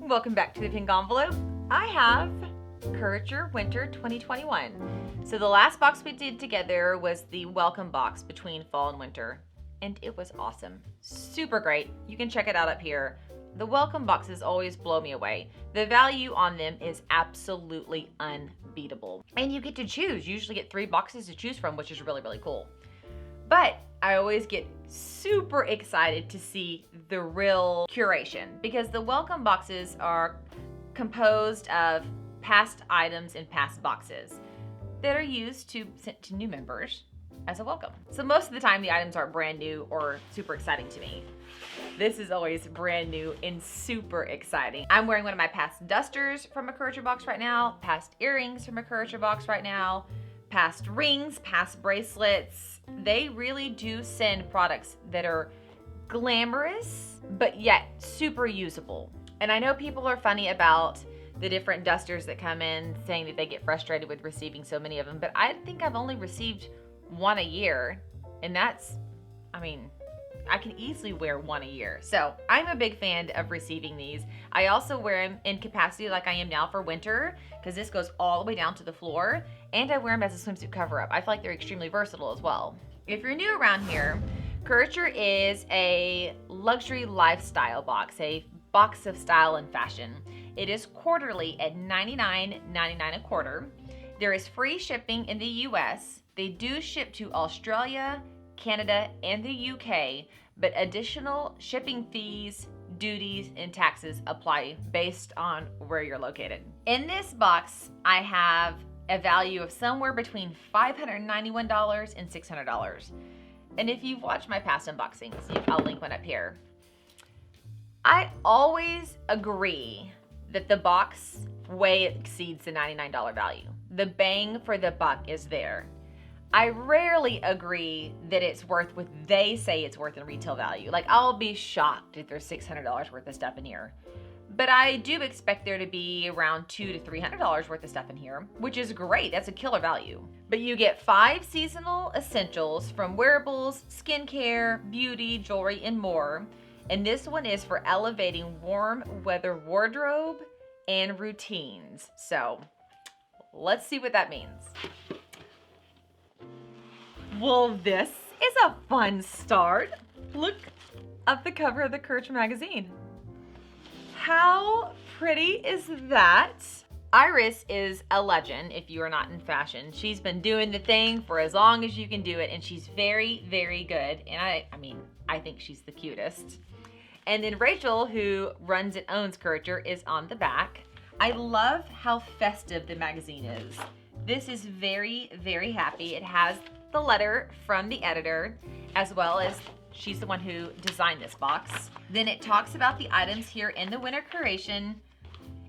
Welcome back to the pink envelope. I have Curateur Winter 2021. So the last box we did together was the welcome box between fall and winter, and it was awesome. Super great. You can check it out up here. The welcome boxes always blow me away. The value on them is absolutely unbeatable. And you get to choose. You usually get 3 boxes to choose from, which is really, really cool. But I always get super excited to see the real curation because the welcome boxes are composed of past items in past boxes that are used to send to new members as a welcome. So most of the time the items aren't brand new or super exciting to me. This is always brand new and super exciting. I'm wearing one of my past dusters from a Curateur box right now, past earrings from a Curateur box right now, past rings, past bracelets. They really do send products that are glamorous, but yet super usable. And I know people are funny about the different dusters that come in saying that they get frustrated with receiving so many of them, but I think I've only received 1 a year, and that's, I mean, I can easily wear 1 a year. So I'm a big fan of receiving these. I also wear them in capacity like I am now for winter, because this goes all the way down to the floor, and I wear them as a swimsuit cover-up. I feel like they're extremely versatile as well. If you're new around here, Curateur is a luxury lifestyle box, a box of style and fashion. It is quarterly at $99.99 a quarter. There is free shipping in the US. They do ship to Australia, Canada, and the UK, but additional shipping fees, duties, and taxes apply based on where you're located. In this box, I have a value of somewhere between $591 and $600. And if you've watched my past unboxings, I'll link one up here. I always agree that the box way exceeds the $99 value. The bang for the buck is there. I rarely agree that it's worth what they say it's worth in retail value. Like, I'll be shocked if there's $600 worth of stuff in here. But I do expect there to be around $200 to $300 worth of stuff in here, which is great. That's a killer value. But you get 5 seasonal essentials from wearables, skincare, beauty, jewelry, and more. And this one is for elevating warm weather wardrobe and routines. So let's see what that means. Well, this is a fun start. Look at the cover of the Curateur magazine. How pretty is that? Iris is a legend if you are not in fashion. She's been doing the thing for as long as you can do it, and she's very, very good. And I mean, I think she's the cutest. And then Rachel, who runs and owns Curateur, is on the back. I love how festive the magazine is. This is very, very happy. It has the letter from the editor, as well as she's the one who designed this box. Then it talks about the items here in the winter curation.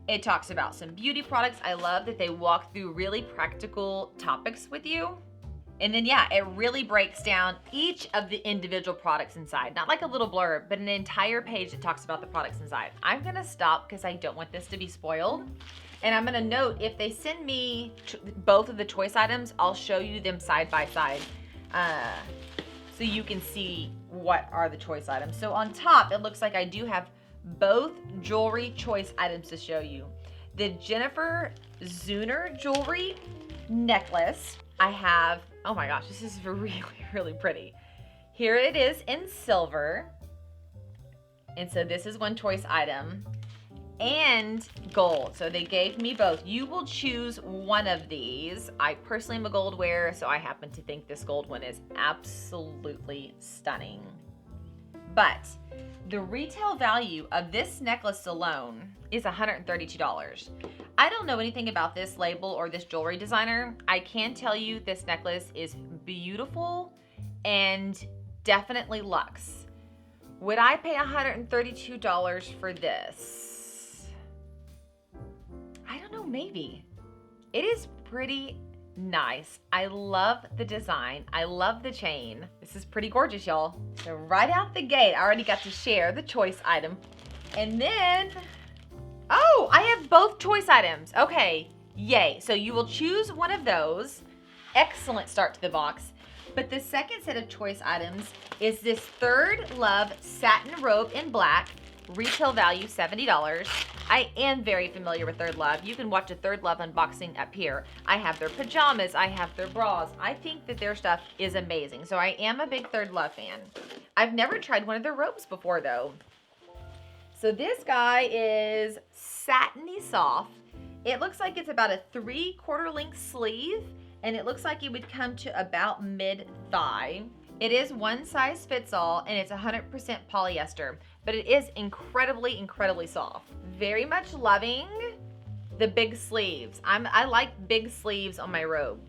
It talks about some beauty products. I love that they walk through really practical topics with you. And then yeah, it really breaks down each of the individual products inside. Not like a little blurb, but an entire page that talks about the products inside. I'm gonna stop because I don't want this to be spoiled. And I'm gonna note, if they send me both of the choice items, I'll show you them side by side so you can see what are the choice items. So on top, it looks like I do have both jewelry choice items to show you. The Jennifer Zeuner jewelry necklace. I have, oh my gosh, this is really, really pretty. Here it is in silver. And so this is one choice item. And gold. So they gave me both. You will choose one of these. I personally am a gold wearer, so I happen to think this gold one is absolutely stunning. But the retail value of this necklace alone is $132. I don't know anything about this label or this jewelry designer. I can tell you this necklace is beautiful and definitely luxe. Would I pay $132 for this? I don't know, maybe. It is pretty nice. I love the design. I love the chain. This is pretty gorgeous, y'all. So right out the gate, I already got to share the choice item. And then, oh, I have both choice items. Okay, yay. So you will choose one of those. Excellent start to the box. But the second set of choice items is this ThirdLove satin robe in black, retail value $70. I am very familiar with ThirdLove. You can watch a ThirdLove unboxing up here. I have their pajamas, I have their bras. I think that their stuff is amazing. So I am a big ThirdLove fan. I've never tried one of their robes before though. So this guy is satiny soft. It looks like it's about a 3/4 length sleeve, and it looks like it would come to about mid-thigh. It is one size fits all, and it's 100% polyester, but it is incredibly, incredibly soft. Very much loving the big sleeves. I like big sleeves on my robe.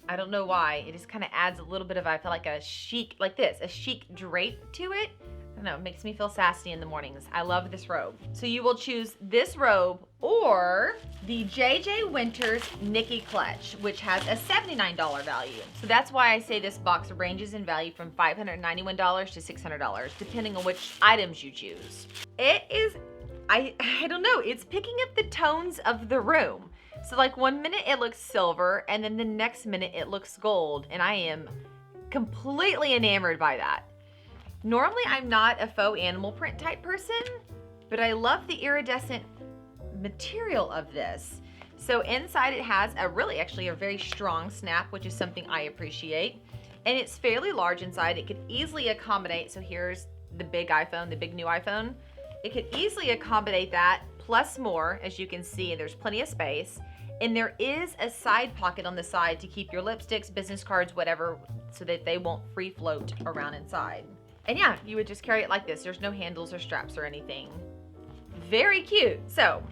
I don't know why. It just kind of adds a little bit of, I feel like a chic, like this, a chic drape to it. I don't know, it makes me feel sassy in the mornings. I love this robe. So you will choose this robe or the Kjaer Winter's Nikki clutch, which has a $79 value. So that's why I say this box ranges in value from $591 to $600, depending on which items you choose. It is, I don't know, it's picking up the tones of the room. So like 1 minute it looks silver, and then the next minute it looks gold, and I am completely enamored by that. Normally, I'm not a faux animal print type person, but I love the iridescent material of this. So inside it has actually a very strong snap, which is something I appreciate. And it's fairly large inside. It could easily accommodate, so here's the big iPhone, the big new iPhone. It could easily accommodate that, plus more, as you can see, and there's plenty of space. And there is a side pocket on the side to keep your lipsticks, business cards, whatever, so that they won't free float around inside. And yeah, you would just carry it like this. There's no handles or straps or anything. Very cute. So,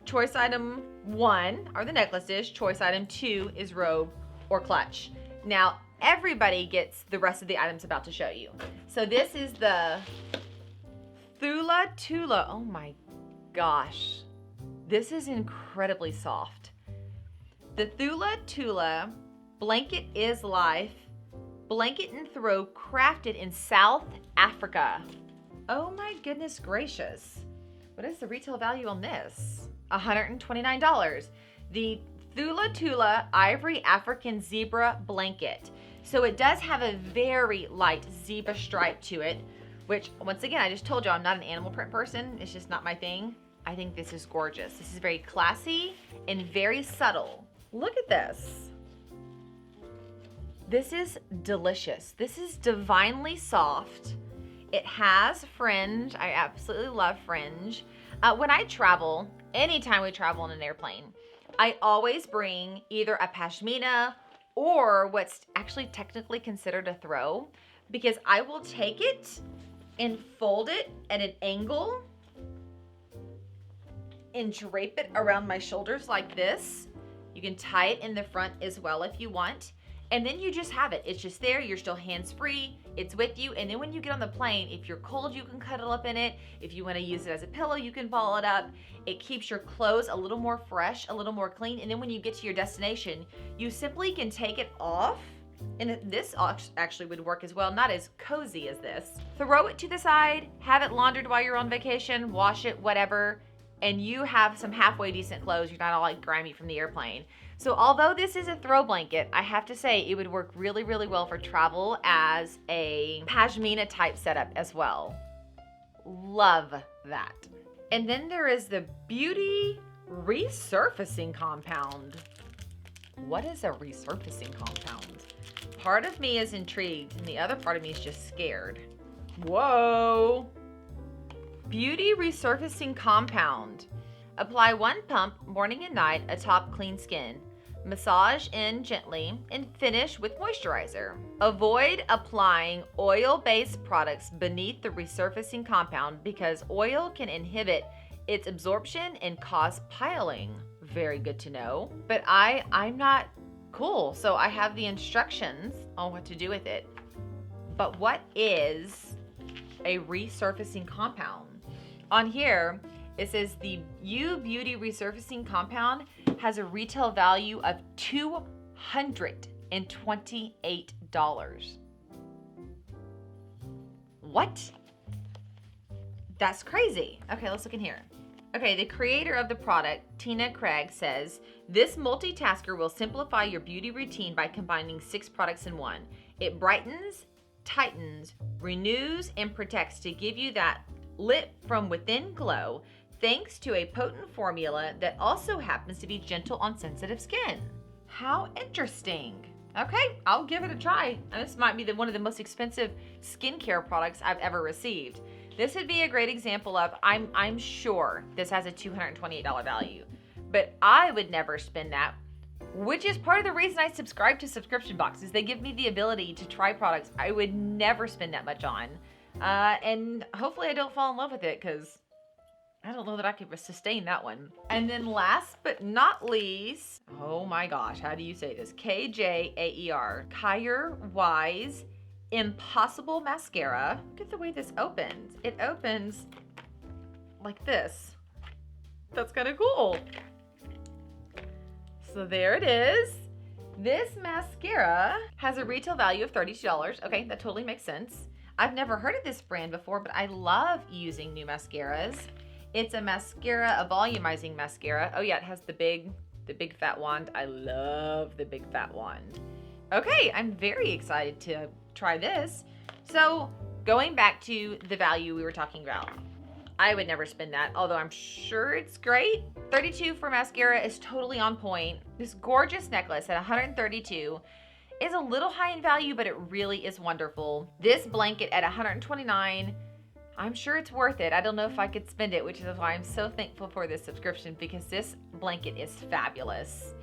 choice item 1 are the necklaces. Choice item 2 is robe or clutch. Now, everybody gets the rest of the items I'm about to show you. So this is the Thula Tula. Oh my gosh. This is incredibly soft. The Thula Tula blanket is life. Blanket and throw crafted in South Africa. Oh my goodness gracious. What is the retail value on this? $129. The Thula Tula Ivory African Zebra Blanket. So it does have a very light zebra stripe to it, which once again, I just told you I'm not an animal print person. It's just not my thing. I think this is gorgeous. This is very classy and very subtle. Look at this. This is delicious. This is divinely soft. It has fringe. I absolutely love fringe. When I travel, anytime we travel on an airplane, I always bring either a pashmina or what's actually technically considered a throw, because I will take it and fold it at an angle and drape it around my shoulders like this. You can tie it in the front as well if you want. And then you just have it. It's just there. You're still hands-free. It's with you. And then when you get on the plane, if you're cold, you can cuddle up in it. If you want to use it as a pillow, you can ball it up. It keeps your clothes a little more fresh, a little more clean. And then when you get to your destination, you simply can take it off. And this actually would work as well. Not as cozy as this. Throw it to the side. Have it laundered while you're on vacation. Wash it, whatever. And you have some halfway decent clothes. You're not all like grimy from the airplane. So although this is a throw blanket, I have to say it would work really, really well for travel as a pashmina type setup as well. Love that. And then there is the Beauty Resurfacing Compound. What is a resurfacing compound? Part of me is intrigued and the other part of me is just scared. Whoa. Beauty Resurfacing Compound. Apply 1 pump morning and night atop clean skin. Massage in gently and finish with moisturizer. Avoid applying oil-based products beneath the resurfacing compound because oil can inhibit its absorption and cause piling. Very good to know. But I'm not cool, so I have the instructions on what to do with it. But what is a resurfacing compound? On here, it says the U Beauty Resurfacing Compound has a retail value of $228. What? That's crazy. Okay, let's look in here. Okay, the creator of the product, Tina Craig, says, this multitasker will simplify your beauty routine by combining 6 products in one. It brightens, tightens, renews, and protects to give you that lit from within glow. thanks to a potent formula that also happens to be gentle on sensitive skin. How interesting. Okay, I'll give it a try. This might be one of the most expensive skincare products I've ever received. This would be a great example of, I'm sure this has a $228 value, but I would never spend that, which is part of the reason I subscribe to subscription boxes. They give me the ability to try products I would never spend that much on. And hopefully I don't fall in love with it, because I don't know that I could sustain that one. And then last but not least, oh my gosh, how do you say this? Kjaer, Kjaer Weis Im-Possible Mascara. Look at the way this opens. It opens like this. That's kind of cool. So there it is. This mascara has a retail value of $32. Okay, that totally makes sense. I've never heard of this brand before, but I love using new mascaras. It's a mascara, a volumizing mascara. Oh yeah, it has the big fat wand. I love the big fat wand. Okay, I'm very excited to try this. So going back to the value we were talking about, I would never spend that, although I'm sure it's great. $32 for mascara is totally on point. This gorgeous necklace at $132 is a little high in value, but it really is wonderful. This blanket at $129, I'm sure it's worth it. I don't know if I could spend it, which is why I'm so thankful for this subscription, because this blanket is fabulous.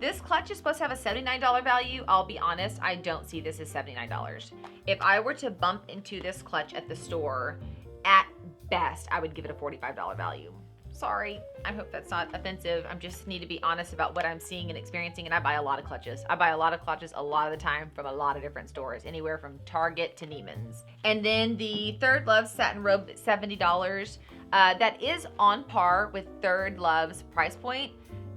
This clutch is supposed to have a $79 value. I'll be honest, I don't see this as $79. If I were to bump into this clutch at the store, at best, I would give it a $45 value. Sorry, I hope that's not offensive. I just need to be honest about what I'm seeing and experiencing, and I buy a lot of clutches. I buy a lot of clutches a lot of the time from a lot of different stores, anywhere from Target to Neiman's. And then the ThirdLove Satin Robe at $70. That is on par with ThirdLove's price point.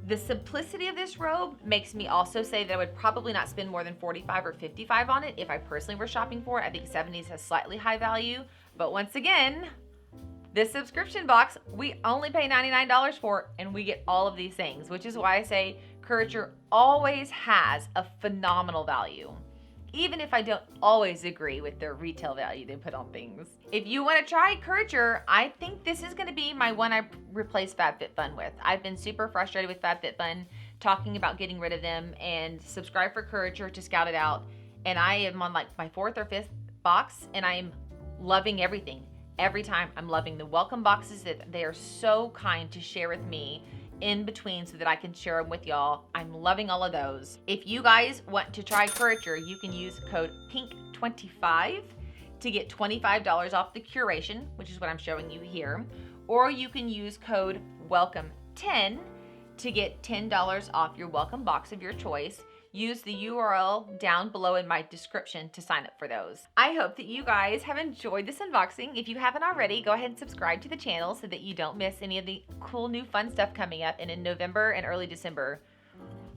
The simplicity of this robe makes me also say that I would probably not spend more than $45 or $55 on it if I personally were shopping for it. I think $70 has slightly high value, but once again, this subscription box, we only pay $99 for, and we get all of these things, which is why I say Curateur always has a phenomenal value, even if I don't always agree with their retail value they put on things. If you want to try Curateur, I think this is going to be my one I replace FabFitFun with. I've been super frustrated with FabFitFun, talking about getting rid of them, and subscribe for Curateur to scout it out. And I am on like my 4th or 5th box, and I'm loving everything. Every time I'm loving the welcome boxes that they are so kind to share with me in between so that I can share them with y'all. I'm loving all of those. If you guys want to try Curateur, you can use code PINK25 to get $25 off the curation, which is what I'm showing you here. Or you can use code WELCOME10 to get $10 off your welcome box of your choice. Use the URL down below in my description to sign up for those. I hope that you guys have enjoyed this unboxing. If you haven't already, go ahead and subscribe to the channel so that you don't miss any of the cool new fun stuff coming up. And in November and early December,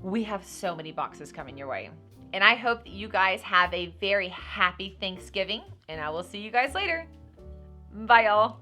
we have so many boxes coming your way. And I hope that you guys have a very happy Thanksgiving, and I will see you guys later. Bye, y'all.